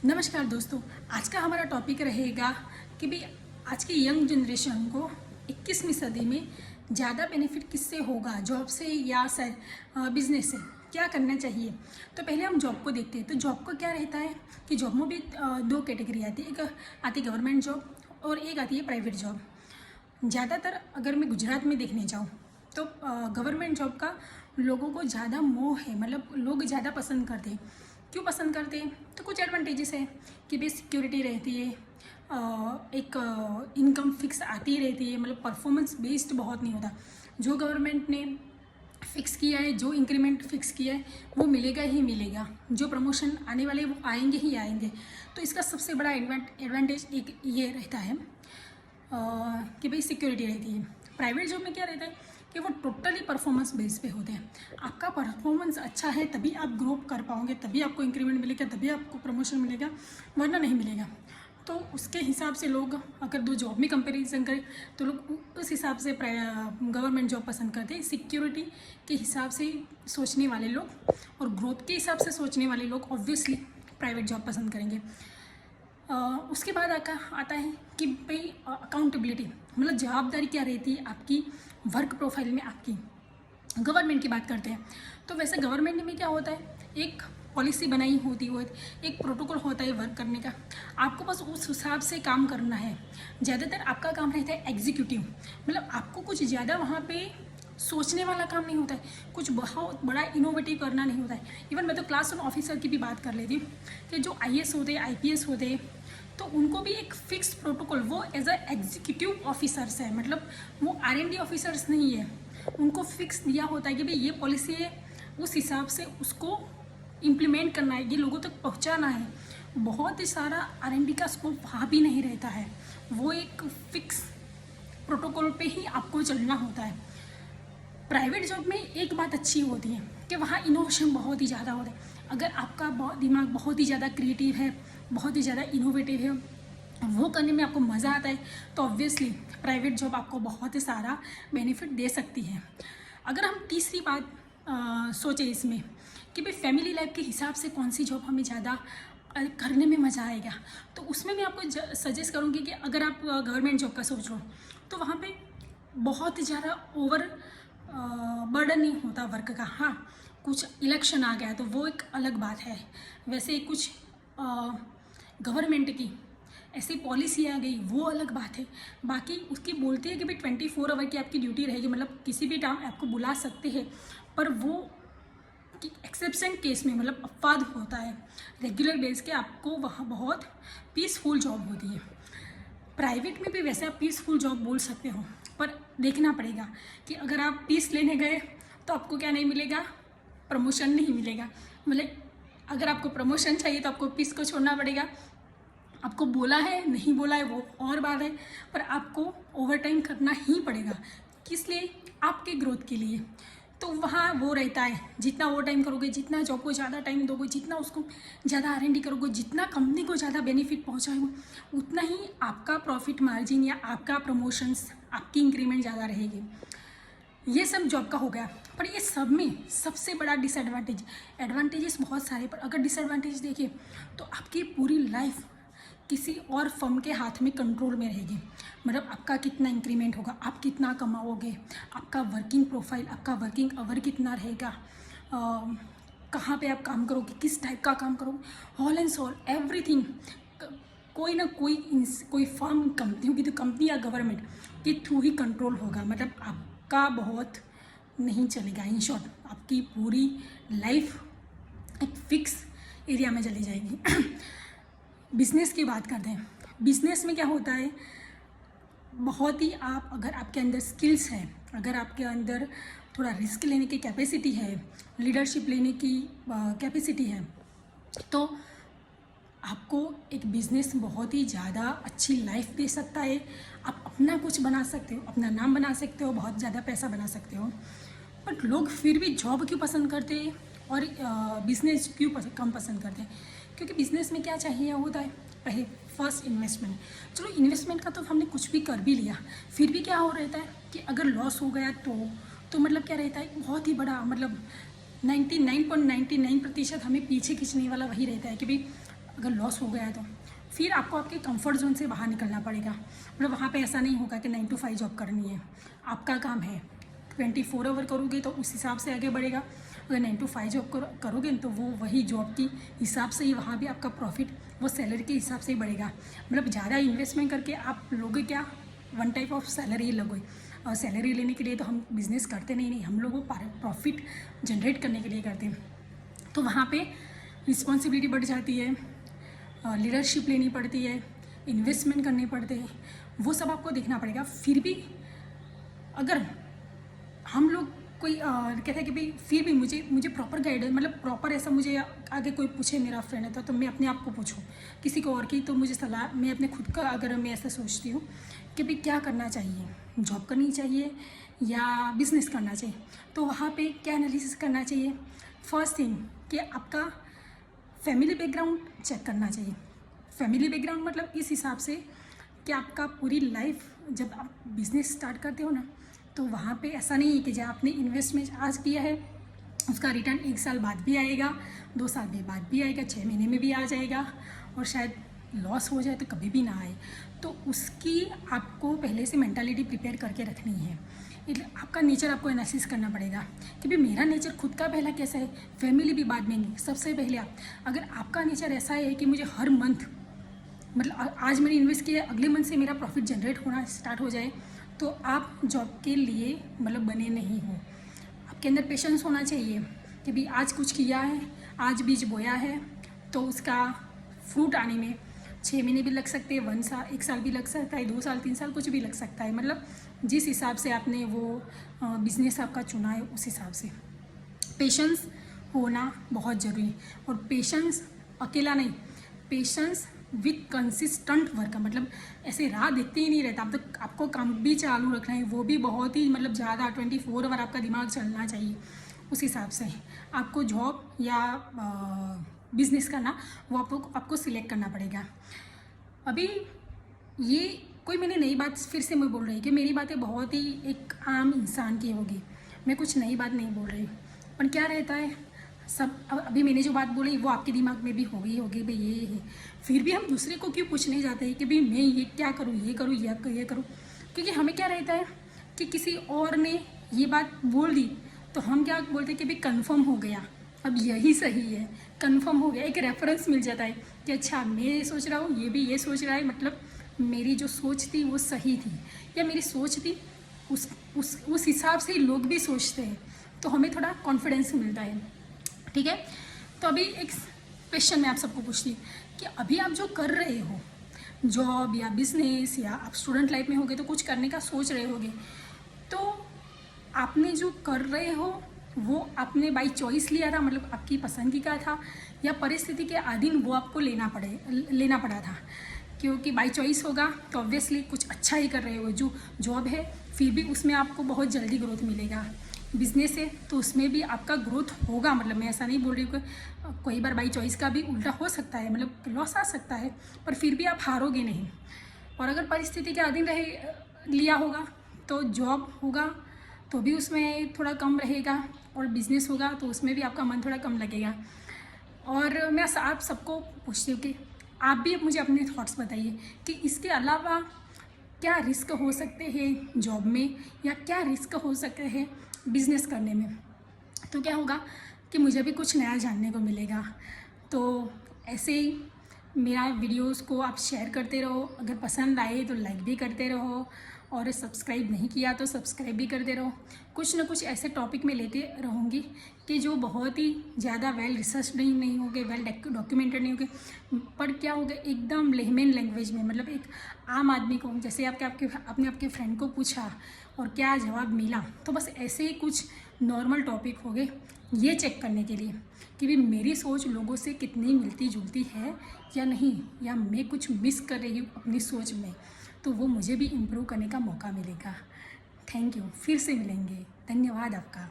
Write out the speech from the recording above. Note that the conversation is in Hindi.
नमस्कार दोस्तों। आज का हमारा टॉपिक रहेगा कि भाई आज की यंग जनरेशन को 21वीं सदी में ज़्यादा बेनिफिट किससे होगा, जॉब से या बिजनेस से, क्या करना चाहिए। तो पहले हम जॉब को देखते हैं। तो जॉब को क्या रहता है कि जॉब में भी दो कैटेगरी आती है। एक आती है गवर्नमेंट जॉब और एक आती है प्राइवेट जॉब। ज़्यादातर अगर मैं गुजरात में देखने जाऊँ तो गवर्नमेंट जॉब का लोगों को ज़्यादा मोह है, मतलब लोग ज़्यादा पसंद करते हैं। क्यों पसंद करते हैं? तो कुछ एडवांटेजेस है कि भाई सिक्योरिटी रहती है, एक इनकम फिक्स आती रहती है, मतलब परफॉर्मेंस बेस्ड बहुत नहीं होता। जो गवर्नमेंट ने फिक्स किया है, जो इंक्रीमेंट फिक्स किया है वो मिलेगा ही मिलेगा, जो प्रमोशन आने वाले वो आएंगे ही आएंगे। तो इसका सबसे बड़ा एडवांटेज एक ये रहता है कि भाई सिक्योरिटी रहती है। प्राइवेट जॉब में क्या रहता है कि वो टोटली परफॉर्मेंस बेस पे होते हैं। आपका परफॉर्मेंस अच्छा है तभी आप ग्रो कर पाओगे, तभी आपको इंक्रीमेंट मिलेगा, तभी आपको प्रमोशन मिलेगा, वरना नहीं मिलेगा। तो उसके हिसाब से लोग अगर दो जॉब में कंपैरिजन करें तो लोग उस हिसाब से गवर्नमेंट जॉब पसंद करते हैं। सिक्योरिटी के हिसाब से सोचने वाले लोग और ग्रोथ के हिसाब से सोचने वाले लोग ऑब्वियसली प्राइवेट जॉब पसंद करेंगे। उसके बाद आता है कि भाई अकाउंटेबिलिटी, मतलब जवाबदारी क्या रहती है आपकी वर्क प्रोफाइल में आपकी। गवर्नमेंट की बात करते हैं तो वैसे गवर्नमेंट में क्या होता है, एक पॉलिसी बनाई होती है, एक प्रोटोकॉल होता है वर्क करने का, आपको बस उस हिसाब से काम करना है। ज़्यादातर आपका काम रहता है एग्जीक्यूटिव, मतलब आपको कुछ ज़्यादा वहाँ पे सोचने वाला काम नहीं होता है, कुछ बहुत बड़ा इनोवेटिव करना नहीं होता है। इवन मैं तो क्लास वन ऑफिसर की भी बात कर लेती हूँ कि जो आईएएस होते हैं, आईपीएस होते हैं, तो उनको भी एक फिक्स प्रोटोकॉल, वो एज अ एग्जीक्यूटिव ऑफिसर्स है, मतलब वो आरएनडी ऑफिसर्स नहीं है। उनको फिक्स दिया होता है कि भाई ये पॉलिसी है, उस हिसाब से उसको इम्प्लीमेंट करना है, ये लोगों तक पहुंचाना है। बहुत ही सारा आरएनडी का स्कोप वहाँ भी नहीं रहता है, वो एक फिक्स प्रोटोकॉल पे ही आपको चलना होता है। प्राइवेट जॉब में एक बात अच्छी होती है कि वहाँ इनोवेशन बहुत ही ज़्यादा होता है। अगर आपका दिमाग बहुत ही ज़्यादा क्रिएटिव है, बहुत ही ज़्यादा इनोवेटिव है, वो करने में आपको मज़ा आता है, तो ऑब्वियसली प्राइवेट जॉब आपको बहुत ही सारा बेनिफिट दे सकती है। अगर हम तीसरी बात सोचें इसमें कि भाई फैमिली लाइफ के हिसाब से कौन सी जॉब हमें ज़्यादा करने में मज़ा आएगा, तो उसमें मैं आपको सजेस्ट करूँगी कि अगर आप गवर्नमेंट जॉब का सोच लो तो वहाँ पे बहुत ज़्यादा ओवर बर्डन नहीं होता वर्क का। हाँ, कुछ इलेक्शन आ गया तो वो एक अलग बात है। वैसे कुछ गवर्नमेंट की ऐसी पॉलिसी आ गई वो अलग बात है। बाकी उसकी बोलती है कि भाई 24 आवर की आपकी ड्यूटी रहेगी, मतलब किसी भी टाइम आपको बुला सकते हैं, पर वो कि एक्सेप्शन केस में, मतलब अपवाद होता है। रेगुलर बेस के आपको वहाँ बहुत पीसफुल जॉब होती है। प्राइवेट में भी वैसे आप पीसफुल जॉब बोल सकते हो, पर देखना पड़ेगा कि अगर आप पीस लेने गए तो आपको क्या नहीं मिलेगा, प्रमोशन नहीं मिलेगा। मतलब अगर आपको प्रमोशन चाहिए तो आपको पीस को छोड़ना पड़ेगा। आपको बोला है नहीं बोला है वो और बात है, पर आपको ओवर टाइम करना ही पड़ेगा। किस लिए? आपके ग्रोथ के लिए। तो वहाँ वो रहता है, जितना ओवर टाइम करोगे, जितना जॉब को ज़्यादा टाइम दोगे, जितना उसको ज़्यादा आरएनडी करोगे, जितना कंपनी को ज़्यादा बेनिफिट पहुँचाओगे, उतना ही आपका प्रॉफिट मार्जिन या आपका प्रमोशंस, आपकी इंक्रीमेंट ज़्यादा रहेगी। ये सब जॉब का हो गया। पर ये सब में सबसे बड़ा एडवांटेजेस बहुत सारे, पर अगर डिसएडवांटेज देखिए तो आपकी पूरी लाइफ किसी और फर्म के हाथ में कंट्रोल में रहेगी। मतलब आपका कितना इंक्रीमेंट होगा, आप कितना कमाओगे, आपका वर्किंग प्रोफाइल, आपका वर्किंग आवर कितना रहेगा, कहाँ पे आप काम करोगे, किस टाइप का काम करोगे, ऑल एंड ऑल एवरीथिंग कोई ना कोई फर्म, कंपनी होगी तो कंपनी या गवर्नमेंट के थ्रू ही कंट्रोल होगा। मतलब आपका बहुत नहीं चलेगा। इन शॉर्ट आपकी पूरी लाइफ एक फिक्स एरिया में चली जाएगी। बिजनेस की बात करते हैं। बिजनेस में क्या होता है, बहुत ही आप अगर आपके अंदर स्किल्स है, अगर आपके अंदर थोड़ा रिस्क लेने की कैपेसिटी है, लीडरशिप लेने की कैपेसिटी है, तो आपको एक बिज़नेस बहुत ही ज़्यादा अच्छी लाइफ दे सकता है। आप अपना कुछ बना सकते हो, अपना नाम बना सकते हो, बहुत ज़्यादा पैसा बना सकते हो। बट लोग फिर भी जॉब क्यों पसंद करते हैं और बिज़नेस क्यों कम पसंद करते हैं? क्योंकि बिज़नेस में क्या चाहिए होता है, पहले फर्स्ट इन्वेस्टमेंट। चलो इन्वेस्टमेंट का तो हमने कुछ भी कर भी लिया, फिर भी क्या हो रहता है कि अगर लॉस हो गया तो मतलब क्या रहता है, बहुत ही बड़ा, मतलब 99.99% हमें पीछे खींचने वाला वही रहता है कि भाई अगर लॉस हो गया तो फिर आपको आपके कंफर्ट जोन से बाहर निकलना पड़ेगा। मतलब वहाँ पे ऐसा नहीं होगा कि 9 to 5 जॉब करनी है, आपका काम है 24 आवर करोगे तो उस हिसाब से आगे बढ़ेगा। अगर 9 to 5 जॉब करोगे तो वो वही जॉब की हिसाब से ही वहाँ भी आपका प्रॉफिट वो सैलरी के हिसाब से ही बढ़ेगा। मतलब ज़्यादा इन्वेस्टमेंट करके आप लोगे क्या, वन टाइप ऑफ सैलरी लोगे। और सैलरी लेने के लिए तो हम बिज़नेस करते नहीं, हम लोग प्रॉफिट जनरेट करने के लिए करते हैं। तो वहाँ पे रिस्पॉन्सिबिलिटी बढ़ जाती है, लीडरशिप लेनी पड़ती है, इन्वेस्टमेंट करने पड़ते हैं, वो सब आपको देखना पड़ेगा। फिर भी अगर हम लोग कोई कहते हैं कि भाई फिर भी मुझे प्रॉपर गाइडेंस, मतलब प्रॉपर ऐसा मुझे आगे कोई पूछे मेरा फ्रेंड है तो मैं अपने आप को पूछूं किसी को और की, तो मुझे सलाह मैं अपने खुद का अगर मैं ऐसा सोचती हूँ कि भाई क्या करना चाहिए, जॉब करनी चाहिए या बिज़नेस करना चाहिए, तो वहाँ पे क्या एनालिसिस करना चाहिए। फर्स्ट थिंग कि आपका फैमिली बैकग्राउंड चेक करना चाहिए। फैमिली बैकग्राउंड मतलब इस हिसाब से कि आपका पूरी लाइफ जब आप बिज़नेस स्टार्ट करते हो ना, तो वहाँ पे ऐसा नहीं है कि जब आपने इन्वेस्टमेंट आज किया है उसका रिटर्न 1 साल बाद भी आएगा, 2 साल के बाद भी आएगा, 6 महीने में भी आ जाएगा, और शायद लॉस हो जाए तो कभी भी ना आए। तो उसकी आपको पहले से मेंटालिटी प्रिपेयर करके रखनी है। એટલે आपका नेचर आपको एनालिसिस करना पड़ेगा कि भाई मेरा नेचर खुद का पहला कैसा है, फैमिली भी बाद में नहीं, सबसे पहले आप। अगर आपका नेचर ऐसा है कि मुझे हर मंथ, मतलब आज मैंने इन्वेस्ट किया अगले मंथ से मेरा प्रॉफिट जनरेट होना स्टार्ट हो जाए, तो आप जॉब के लिए मतलब बने नहीं हो। आपके अंदर पेशेंस होना चाहिए कि भाई आज कुछ किया है, आज बीज बोया है, तो उसका फ्रूट आने में 6 महीने भी लग सकते हैं, 1 साल भी लग सकता है, 2 साल 3 साल कुछ भी लग सकता है। मतलब जिस हिसाब से आपने वो बिज़नेस आपका चुना है उस हिसाब से पेशेंस होना बहुत ज़रूरी है। और पेशेंस अकेला नहीं, पेशेंस विथ कंसिस्टेंट वर्क, मतलब ऐसे राह देखते ही नहीं रहता, अब तक आपको काम भी चालू रखना है, वो भी बहुत ही मतलब ज़्यादा 24 आवर आपका दिमाग चलना चाहिए। उस हिसाब से आपको जॉब या बिज़नेस करना वो आपको सिलेक्ट करना पड़ेगा। अभी ये कोई मैंने नई बात फिर से मैं बोल रही कि मेरी बातें बहुत ही एक आम इंसान की होगी, मैं कुछ नई बात नहीं बोल रही, पर क्या रहता है सब अभी मैंने जो बात बोली वो आपके दिमाग में भी होगी भाई ये है। फिर भी हम दूसरे को क्यों पूछने जाते हैं कि भाई मैं ये क्या करूँ, ये करूँ, ये करूँ, क्योंकि हमें क्या रहता है कि किसी और ने ये बात बोल दी तो हम क्या बोलते हैं कि भाई कन्फर्म हो गया, अब यही सही है, कन्फर्म हो गया, एक रेफरेंस मिल जाता है कि अच्छा मैं ये सोच रहा हूँ, ये भी ये सोच रहा है, मतलब मेरी जो सोच थी वो सही थी, या मेरी सोच थी उस हिसाब से ही लोग भी सोचते हैं, तो हमें थोड़ा कॉन्फिडेंस मिलता है। ठीक है, तो अभी एक क्वेश्चन मैं आप सबको पूछती हूँ कि अभी आप जो कर रहे हो जॉब या बिजनेस, या आप स्टूडेंट लाइफ में होगे तो कुछ करने का सोच रहे होगे, तो आपने जो कर रहे हो वो आपने बाई चॉइस लिया था, मतलब आपकी पसंद का था, या परिस्थिति के अधीन वो आपको लेना पड़ा था। क्योंकि बाई चॉइस होगा तो ऑब्वियसली कुछ अच्छा ही कर रहे हो। जो जॉब है फिर भी उसमें आपको बहुत जल्दी ग्रोथ मिलेगा, बिजनेस है तो उसमें भी आपका ग्रोथ होगा। मतलब मैं ऐसा नहीं बोल रही हूँ कि कोई बार बाई चॉइस का भी उल्टा हो सकता है, मतलब लॉस आ सकता है, पर फिर भी आप हारोगे नहीं। और अगर परिस्थिति के अधीन लिया होगा तो जॉब होगा तो भी उसमें थोड़ा कम रहेगा, और बिज़नेस होगा तो उसमें भी आपका मन थोड़ा कम लगेगा। और मैं आप सबको पूछती हूँ कि आप भी मुझे अपने थॉट्स बताइए कि इसके अलावा क्या रिस्क हो सकते हैं जॉब में, या क्या रिस्क हो सकते हैं बिज़नेस करने में। तो क्या होगा कि मुझे भी कुछ नया जानने को मिलेगा। तो ऐसे ही मेरा वीडियोस को आप शेयर करते रहो, अगर पसंद आए तो लाइक भी करते रहो, और सब्सक्राइब नहीं किया तो सब्सक्राइब भी करते रहो। कुछ ना कुछ ऐसे टॉपिक में लेते रहूँगी कि जो बहुत ही ज़्यादा वेल रिसर्च नहीं होंगे, वेल डॉक्यूमेंटेड नहीं होंगे, पर क्या होगा एकदम लेमन लैंग्वेज में, मतलब एक आम आदमी को, जैसे आपने आपके फ्रेंड को पूछा और क्या जवाब मिला, तो बस ऐसे ही कुछ नॉर्मल टॉपिक हो गए ये चेक करने के लिए कि भी मेरी सोच लोगों से कितनी मिलती जुलती है या नहीं, या मैं कुछ मिस कर रही हूँ अपनी सोच में, तो वो मुझे भी इम्प्रूव करने का मौका मिलेगा। थैंक यू, फिर से मिलेंगे, धन्यवाद आपका।